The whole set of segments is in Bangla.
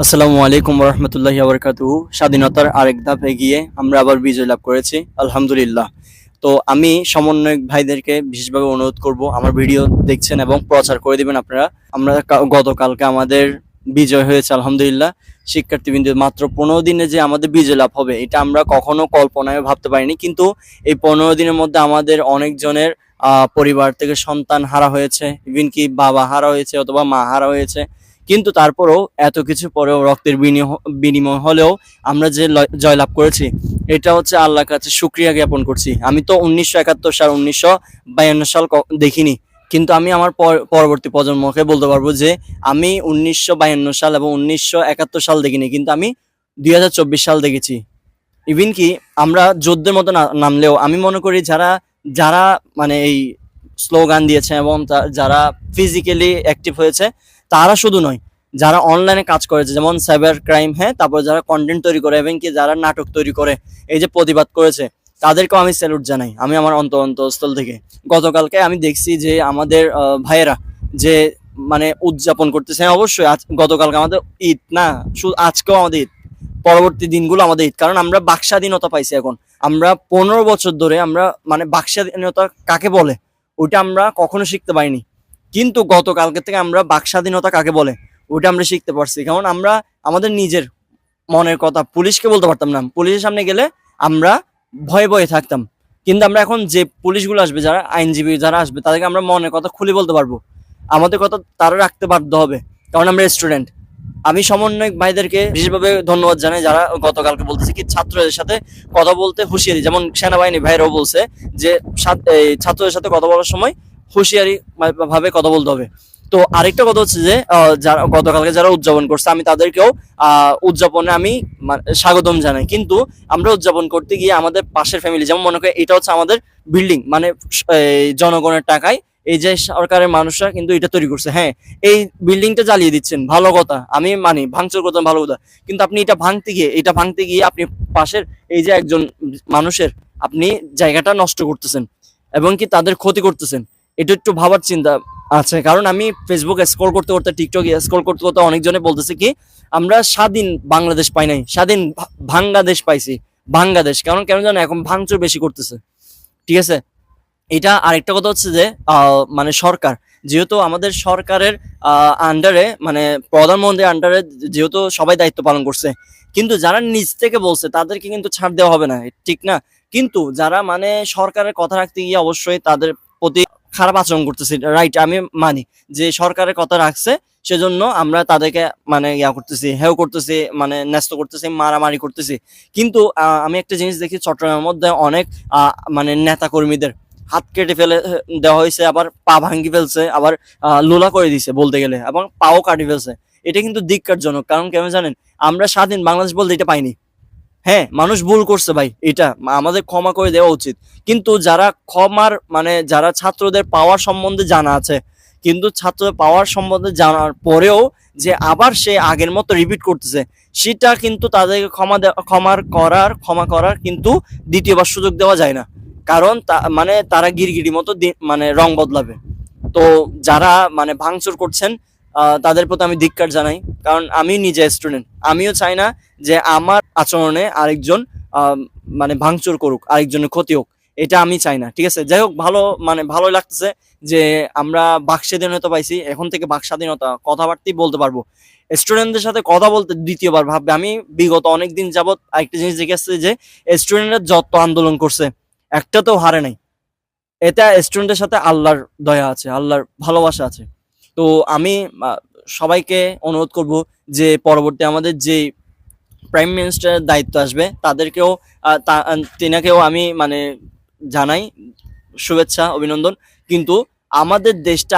আসসালামু আলাইকুম রহমতুল্লাহি বারাকাতুহু। স্বাধীনতার আরেক ধাপ এগিয়ে আমরা আবার বিজয় লাভ করেছি, আলহামদুলিল্লাহ। তো আমি সমন্বয়ক ভাইদেরকে বিশেষভাবে অনুরোধ করব, আমার ভিডিও দেখছেন এবং প্রচার করে দিবেন আপনারা। আমরা গতকালকে আমাদের বিজয় হয়েছে, আলহামদুলিল্লাহ। শিক্ষার্থীবৃন্দ, মাত্র 15 দিনে যে আমাদের বিজয় লাভ হবে এটা আমরা কখনো কল্পনায় ভাবতে পারিনি, কিন্তু এই 15 দিনের মধ্যে আমাদের অনেকজনের পরিবার থেকে সন্তান হারা হয়েছে, ইভেন কি বাবা হারা হয়েছে অথবা মা হারা হয়েছে। কিন্তু তারপরেও এত কিছু পরেও রক্তের বিনিময় হলেও আমরা যে জয়লাভ করেছি, এটা হচ্ছে আল্লাহর কাছে শুকরিয়া জ্ঞাপন করছি। আমি তো 1971 সাল 1952 সাল দেখিনি, কিন্তু আমি আমার পরবর্তী প্রজন্মকে বলতে পারবো যে আমি 1952 সাল এবং 1971 সাল দেখিনি, কিন্তু আমি 2024 সাল দেখেছি। ইভেন কি আমরা যুদ্ধের মতো নামলেও আমি মনে করি যারা যারা মানে এই স্লোগান দিয়েছে এবং যারা ফিজিক্যালি অ্যাক্টিভ হয়েছে তারা শুধু নয়, যারা অনলাইনে কাজ করেছে, যেমন সাইবার ক্রাইম, হ্যাঁ, তারপর যারা কন্টেন্ট তৈরি করে এবং কি যারা নাটক তৈরি করে এই যে প্রতিবাদ করেছে, তাদেরকেও আমি স্যালুট জানাই, আমি আমার অন্তঃস্থল থেকে। গতকালকে আমি দেখছি যে আমাদের ভাইয়েরা যে মানে উদযাপন করতেছে। হ্যাঁ, অবশ্যই গতকালকে আমাদের ঈদ না, শুধু আজকেও আমাদের ঈদ, পরবর্তী দিনগুলো আমাদের ঈদ, কারণ আমরা বাক স্বাধীনতা পাইছি। এখন আমরা 15 বছর ধরে আমরা মানে বাক স্বাধীনতা কাকে বলে ওইটা আমরা কখনো শিখতে পারিনি, কিন্তু গতকালকে থেকে আমরা বাক স্বাধীনতা কাকে বলে ওইটা আমরা শিখতে পারছি। কারণ আমরা আমাদের নিজের মনের কথা পুলিশকে বলতে পারতাম না, পুলিশের সামনে গেলে আমরা ভয়ে ভয়ে থাকতাম, কিন্তু আমরা এখন যে পুলিশগুলো আসবে, যারা আইনজীবী যারা আসবে, তাদেরকে আমরা মনের কথা খুলে বলতে পারবো, আমাদের কথা তারা রাখতে বাধ্য হবে, কারণ আমরা স্টুডেন্ট। আমি সমন্বয়ক ভাইদেরকে বিশেষভাবে ধন্যবাদ জানাই, যারা গতকালকে বলতেছে কি ছাত্রদের সাথে কথা বলতে হুঁশিয়ারি, যেমন সেনাবাহিনী ভাইরাও বলছে যে ছাত্রদের সাথে কথা বলার সময় হুঁশিয়ারি ভাবে কথা বলতে হবে। তো আরেকটা কথা হচ্ছে যে যারা গতকালকে যারা উদযাপন করছে, আমি তাদেরকেও উদযাপনে আমি স্বাগতম জানাই, কিন্তু আমরা উদযাপন করতে গিয়ে আমাদের পাশের ফ্যামিলি, যেমন মনে করি এটা হচ্ছে আমাদের বিল্ডিং, মানে জনগণের টাকায় এই যে সরকারের মানুষরা কিন্তু এটা তৈরি করছে, হ্যাঁ, এই বিল্ডিংটা জ্বালিয়ে দিচ্ছেন, ভালো কথা, আমি মানি ভাঙচুর করতেন, ভালো কথা, কিন্তু আপনি এটা ভাঙতে গিয়ে আপনি পাশের এই যে একজন মানুষের আপনি জায়গাটা নষ্ট করতেছেন এবং কি তাদের ক্ষতি করতেছেন। এটা একটু ভাবার চিন্তা আছে, কারণ আমি ফেসবুক স্ক্রল করতে করতে, টিকটক স্ক্রল করতে করতে অনেকজনে বলতেছে কি আমরা স্বাধীন বাংলাদেশ পাই নাই, স্বাধীন ভাঙ্গাদেশ পাইছি। ভাঙ্গাদেশ কারণ কেন জানো, এখন ভাঙচুর বেশি করতেছে, ঠিক আছে। এটা আরেকটা কথা হচ্ছে যে মানে সরকার, যেহেতু আমাদের সরকারের আন্ডারে, মানে প্রধানমন্ত্রীর আন্ডারে যেহেতু সবাই দায়িত্ব পালন করছে, কিন্তু যারা নিজ থেকে বলছে তাদেরকে কিন্তু ছাড় দেওয়া হবে না, ঠিক না? কিন্তু যারা মানে সরকারের কথা রাখতে গিয়ে অবশ্যই তাদের প্রতি খারাপ আচরণ করতেছে, রাইট, আমি মানি যে সরকারের কথা রাখছে, সেজন্য আমরা তাদেরকে মানে করতেছি, হেও করতেছি, মানে ন্যস্ত করতেছি, মারামারি করতেছি। কিন্তু আমি একটা জিনিস দেখি চট্টগ্রামের মধ্যে অনেক মানে নেতা কর্মীদের হাত কেটে ফেলে দেওয়া হয়েছে, আবার পা ভাঙ্গি ফেলছে, আবার লোলা করে দিছে বলতে গেলে, এবং পাও কাটি ফেলছে। এটা কিন্তু ধিক্কারজনক, কারণ কেন জানেন, আমরা স্বাধীন বাংলাদেশ বলতে এটা পাইনি। হ্যাঁ, মানুষ ভুল করছে ভাই, এটা আমাদের ক্ষমা করে দেওয়া উচিত, কিন্তু যারা ক্ষমার মানে যারা ছাত্রদের পাওয়ার সম্বন্ধে জানা আছে, কিন্তু ছাত্রদের পাওয়ার সম্বন্ধে জানার পরেও যে আবার সে আগের মতো রিপিট করতেছে, সেটা কিন্তু তাদেরকে ক্ষমা করার কিন্তু দ্বিতীয়বার সুযোগ দেওয়া যায় না, কারণ মানে তারা গিরগিরি মতো মানে রং বদলাবে। তো যারা মানে ভাঙচুর করছেন তাদের প্রতি আমি ধিক্কার জানাই, কারণ আমি নিজে স্টুডেন্ট, আমিও চাই না যে আমার আচরণে আরেকজন মানে ভাঙচুর করুক, আরেকজনের ক্ষতি হোক, এটা আমি চাই না, ঠিক আছে। যাই হোক, মানে ভালোই লাগতেছে যে আমরা বাক স্বাধীনতা পাইছি, এখন থেকে বাক স্বাধীনতা কথাবার্তাই বলতে পারবো, স্টুডেন্টদের সাথে কথা বলতে দ্বিতীয়বার ভাববে। আমি বিগত অনেক দিন যাবত একটা জিনিস দেখে আসছি যে স্টুডেন্টরা যত আন্দোলন করছে একটাতেও হারে নাই, এটা স্টুডেন্টের সাথে আল্লাহর দয়া আছে, আল্লাহর ভালোবাসা আছে। তো আমি সবাইকে অনুরোধ করব যে পরবর্তী আমাদের যে প্রাইম মিনিস্টারের দায়িত্ব আসবে তাদেরকেও তেনাকেও আমি মানে জানাই শুভেচ্ছা, অভিনন্দন। কিন্তু আমাদের দেশটা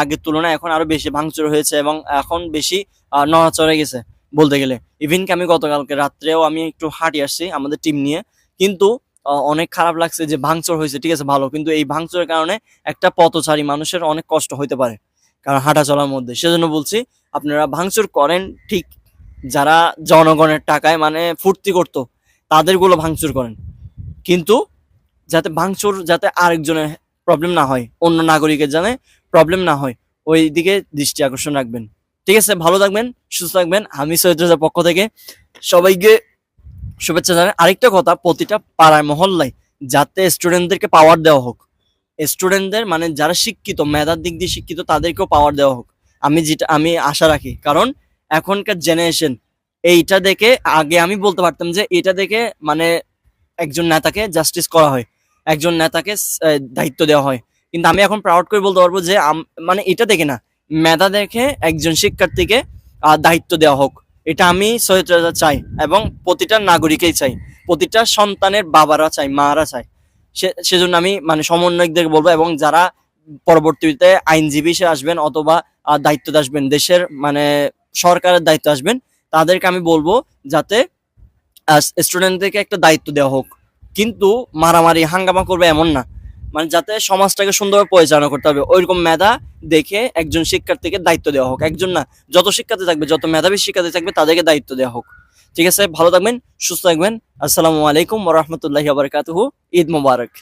আগের তুলনায় এখন আরো বেশি ভাঙচুর হয়েছে এবং এখন বেশি নড়াচড়ে গেছে বলতে গেলে। ইভেন কি আমি গতকালকে রাত্রেও আমি একটু হাঁটি আসছি আমাদের টিম নিয়ে, কিন্তু অনেক খারাপ লাগছে যে ভাঙচুর হয়েছে, ঠিক আছে, ভালো, কিন্তু এই ভাঙচুরের কারণে একটা পথচারী মানুষের অনেক কষ্ট হইতে পারে, কারণ হাঁটা চলার মধ্যে। সেজন্য বলছি আপনারা ভাঙচুর করেন ঠিক, যারা জনগণের টাকায় মানে ফুর্তি করতো তাদেরগুলো ভাঙচুর করেন, কিন্তু যাতে আরেকজনের প্রবলেম না হয়, অন্য নাগরিকের জানে প্রবলেম না হয়, ওই দিকে দৃষ্টি আকর্ষণ রাখবেন, ঠিক আছে, ভালো থাকবেন, সুস্থ থাকবেন। আমি সৈয়দ রেজার পক্ষ থেকে সবাইকে শুভেচ্ছা জানাই। আরেকটা কথা, প্রতিটা পাড়ায় মহল্লায় যাতে স্টুডেন্টদেরকে পাওয়ার দেওয়া হোক, স্টুডেন্টদের মানে যারা শিক্ষিত, মেধার দিক দিয়ে শিক্ষিত, তাদেরকেও পাওয়ার দেওয়া হোক। আমি আশা রাখি, কারণ এখনকার জেনারেশন এইটা দেখে, আগে আমি বলতে পারতাম যে এটা দেখে মানে একজন নেতাকে জাস্টিস করা হয়, একজন নেতাকে দায়িত্ব দেওয়া হয়, কিন্তু আমি এখন প্রাউড করে বলতে পারবো যে মানে এটা দেখে না, মেধা দেখে একজন শিক্ষার্থীকে দায়িত্ব দেওয়া হোক। এটা আমি সৈয়দ রেজা চাই, এবং প্রতিটা নাগরিকেই চাই, প্রতিটা সন্তানের বাবারা চাই, মারা চাই। সেজন্য আমি মানে সমন্বয়কদের বলবো, এবং যারা পরবর্তীতে আইনজীবী হিসেবে আসবেন অথবা দায়িত্বে আসবেন, দেশের মানে সরকারের দায়িত্ব আসবেন, তাদেরকে আমি বলবো যাতে স্টুডেন্টদেরকে একটা দায়িত্ব দেওয়া হোক, কিন্তু মারামারি হাঙ্গামা করবে এমন না, মানে যাতে সমাজটাকে সুন্দরভাবে পরিচালনা করতে হবে ওইরকম মেধা দেখে একজন শিক্ষার্থীকে দায়িত্ব দেওয়া হোক। একজন না, যত শিক্ষার্থী থাকবে, যত মেধাবী শিক্ষার্থী থাকবে, তাদেরকে দায়িত্ব দেওয়া হোক। ঠিক আছে, ভালো থাকবেন, সুস্থ থাকবেন। আসসালামু আলাইকুম ওয়া রাহমাতুল্লাহি ওয়া বারাকাতুহু। ঈদ মোবারক।